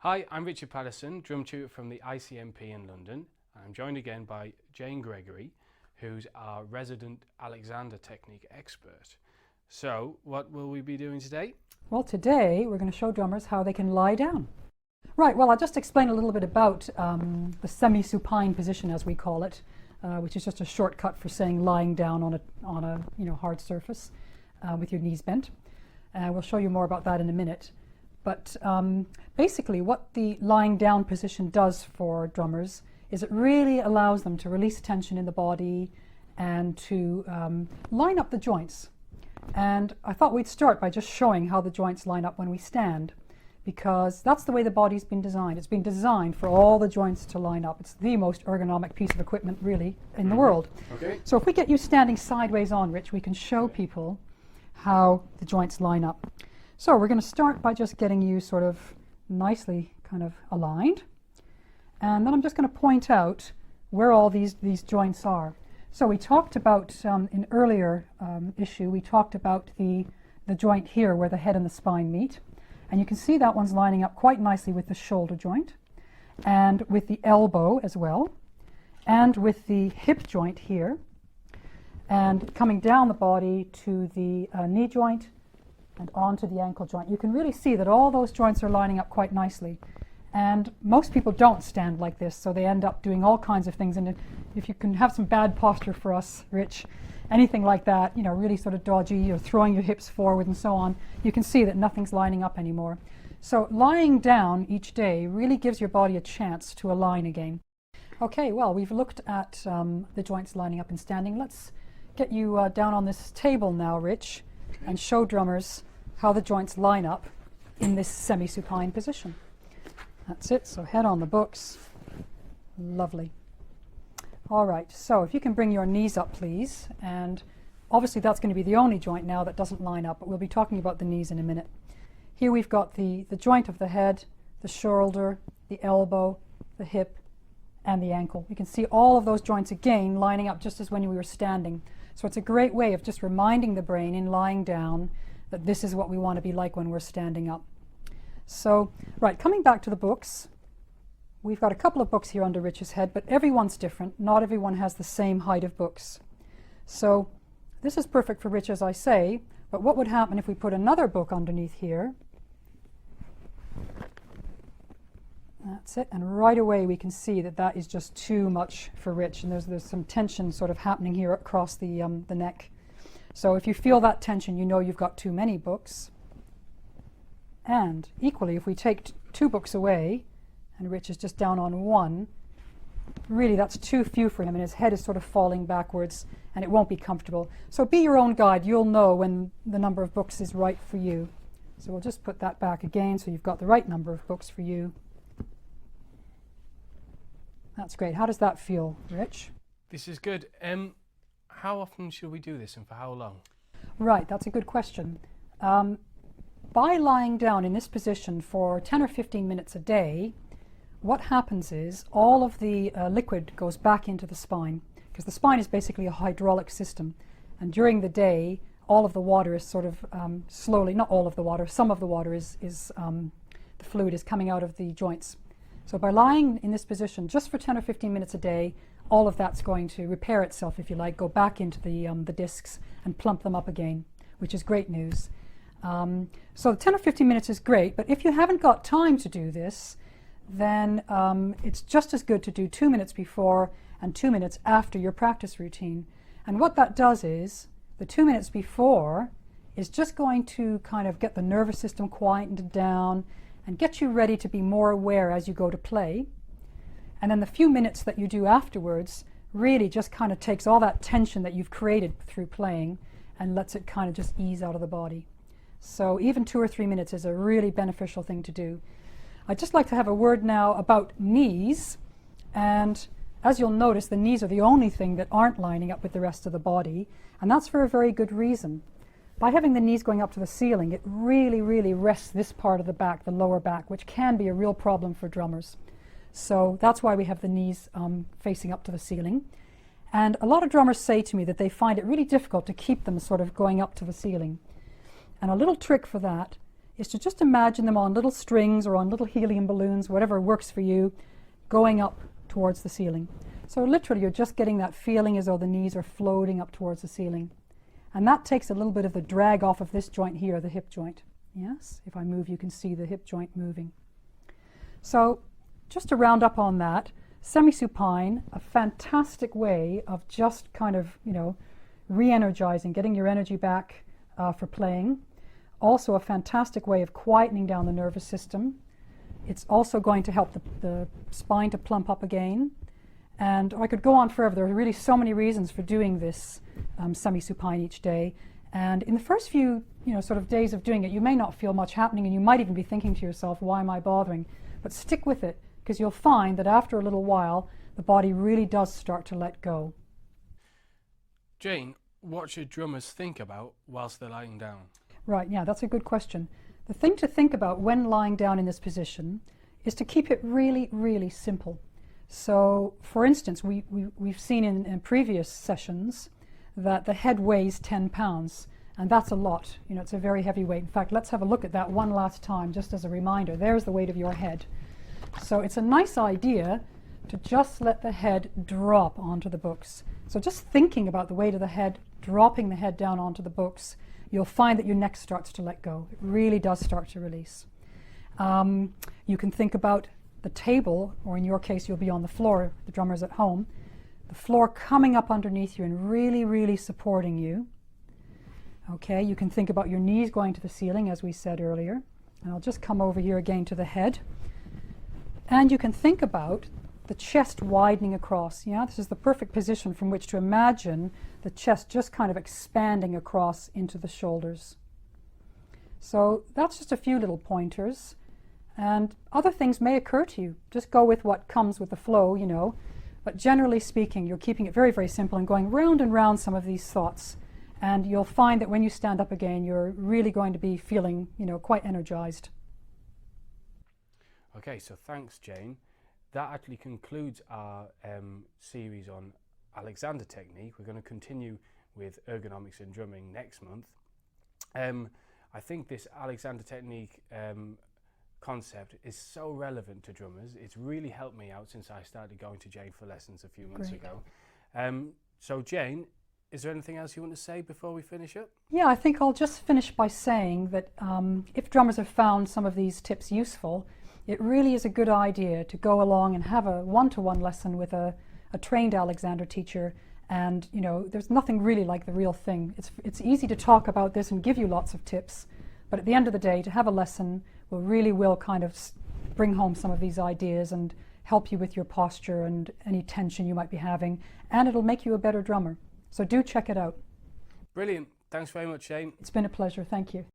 Hi, I'm Richard Paterson, drum tutor from the ICMP in London. I'm joined again by Jane Gregory, who's our resident Alexander technique expert. So, what will we be doing today? Well, today we're going to show drummers how they can lie down. Right, well, I'll just explain a little bit about the semi-supine position, as we call it, which is just a shortcut for saying lying down on a hard surface with your knees bent. We'll show you more about that in a minute. But basically what the lying down position does for drummers is it really allows them to release tension in the body and to line up the joints. And I thought we'd start by just showing how the joints line up when we stand, because that's the way the body's been designed. It's been designed for all the joints to line up. It's the most ergonomic piece of equipment really in the world. Okay. So if we get you standing sideways on, Rich, we can show people how the joints line up. So we're going to start by just getting you sort of nicely kind of aligned. And then I'm just going to point out where all these joints are. So we talked about, in earlier issue, we talked about the joint here where the head and the spine meet. And you can see that one's lining up quite nicely with the shoulder joint, and with the elbow as well, and with the hip joint here, and coming down the body to the knee joint, and onto the ankle joint. You can really see that all those joints are lining up quite nicely. And most people don't stand like this, so they end up doing all kinds of things. And if you can have some bad posture for us, Rich, anything like that, you know, really sort of dodgy, or throwing your hips forward and so on, you can see that nothing's lining up anymore. So lying down each day really gives your body a chance to align again. Okay, well, we've looked at the joints lining up and standing. Let's get you down on this table now, Rich, and show drummers how the joints line up in this semi-supine position. That's it, so head on the books. Lovely. All right, so if you can bring your knees up, please, and obviously that's going to be the only joint now that doesn't line up, but we'll be talking about the knees in a minute. Here we've got the joint of the head, the shoulder, the elbow, the hip, and the ankle. You can see all of those joints again lining up just as when we were standing. So it's a great way of just reminding the brain in lying down that this is what we want to be like when we're standing up. So, right, coming back to the books, we've got a couple of books here under Rich's head, but everyone's different. Not everyone has the same height of books. So this is perfect for Rich, as I say, but what would happen if we put another book underneath here? That's it, and right away we can see that that is just too much for Rich, and there's some tension sort of happening here across the neck. So if you feel that tension, you know you've got too many books. And equally, if we take two books away, and Rich is just down on one, really that's too few for him, and his head is sort of falling backwards, and it won't be comfortable. So be your own guide. You'll know when the number of books is right for you. So we'll just put that back again so you've got the right number of books for you. That's great. How does that feel, Rich? This is good. How often should we do this and for how long? Right, that's a good question. By lying down in this position for 10 or 15 minutes a day, what happens is all of the liquid goes back into the spine, because the spine is basically a hydraulic system. And during the day, all of the water is sort of slowly, not all of the water, some of the water the fluid is coming out of the joints. So by lying in this position just for 10 or 15 minutes a day, all of that's going to repair itself, if you like, go back into the discs and plump them up again, which is great news. So 10 or 15 minutes is great, but if you haven't got time to do this, then it's just as good to do 2 minutes before and 2 minutes after your practice routine. And what that does is, the 2 minutes before is just going to kind of get the nervous system quietened down and get you ready to be more aware as you go to play. And then the few minutes that you do afterwards really just kind of takes all that tension that you've created through playing and lets it kind of just ease out of the body. So even 2 or 3 minutes is a really beneficial thing to do. I'd just like to have a word now about knees. And as you'll notice, the knees are the only thing that aren't lining up with the rest of the body. And that's for a very good reason. By having the knees going up to the ceiling, it really rests this part of the back, the lower back, which can be a real problem for drummers. So that's why we have the knees facing up to the ceiling. And a lot of drummers say to me that they find it really difficult to keep them sort of going up to the ceiling. And a little trick for that is to just imagine them on little strings or on little helium balloons, whatever works for you, going up towards the ceiling. So literally you're just getting that feeling as though the knees are floating up towards the ceiling. And that takes a little bit of the drag off of this joint here, the hip joint. Yes, if I move you can see the hip joint moving. So just to round up on that, semi-supine, a fantastic way of just kind of, re-energizing, getting your energy back for playing. Also a fantastic way of quietening down the nervous system. It's also going to help the spine to plump up again. And I could go on forever. There are really so many reasons for doing this semi-supine each day. And in the first few sort of days of doing it, you may not feel much happening, and you might even be thinking to yourself, why am I bothering? But stick with it, because you'll find that after a little while, the body really does start to let go. Jane, what should drummers think about whilst they're lying down? Right, yeah, that's a good question. The thing to think about when lying down in this position is to keep it really, really simple. So, for instance, we've seen in previous sessions that the head weighs 10 pounds, and that's a lot. It's a very heavy weight. In fact, let's have a look at that one last time, just as a reminder. There's the weight of your head. So it's a nice idea to just let the head drop onto the books. So just thinking about the weight of the head, dropping the head down onto the books, you'll find that your neck starts to let go. It really does start to release. You can think about the table, or in your case you'll be on the floor, the drummers at home, the floor coming up underneath you and really, really supporting you. Okay, you can think about your knees going to the ceiling, as we said earlier. And I'll just come over here again to the head. And you can think about the chest widening across. Yeah, this is the perfect position from which to imagine the chest just kind of expanding across into the shoulders. So that's just a few little pointers. And other things may occur to you. Just go with what comes with the flow, But generally speaking, you're keeping it very, very simple and going round and round some of these thoughts. And you'll find that when you stand up again, you're really going to be feeling, quite energized. Okay, so thanks, Jane. That actually concludes our series on Alexander technique. We're going to continue with ergonomics and drumming next month. I think this Alexander technique concept is so relevant to drummers. It's really helped me out since I started going to Jane for lessons a few months ago. So Jane, is there anything else you want to say before we finish up? Yeah, I think I'll just finish by saying that if drummers have found some of these tips useful, it really is a good idea to go along and have a one-to-one lesson with a trained Alexander teacher. And there's nothing really like the real thing. It's easy to talk about this and give you lots of tips, but at the end of the day, to have a lesson will kind of bring home some of these ideas and help you with your posture and any tension you might be having, and it'll make you a better drummer. So do check it out. Brilliant. Thanks very much, Jane. It's been a pleasure. Thank you.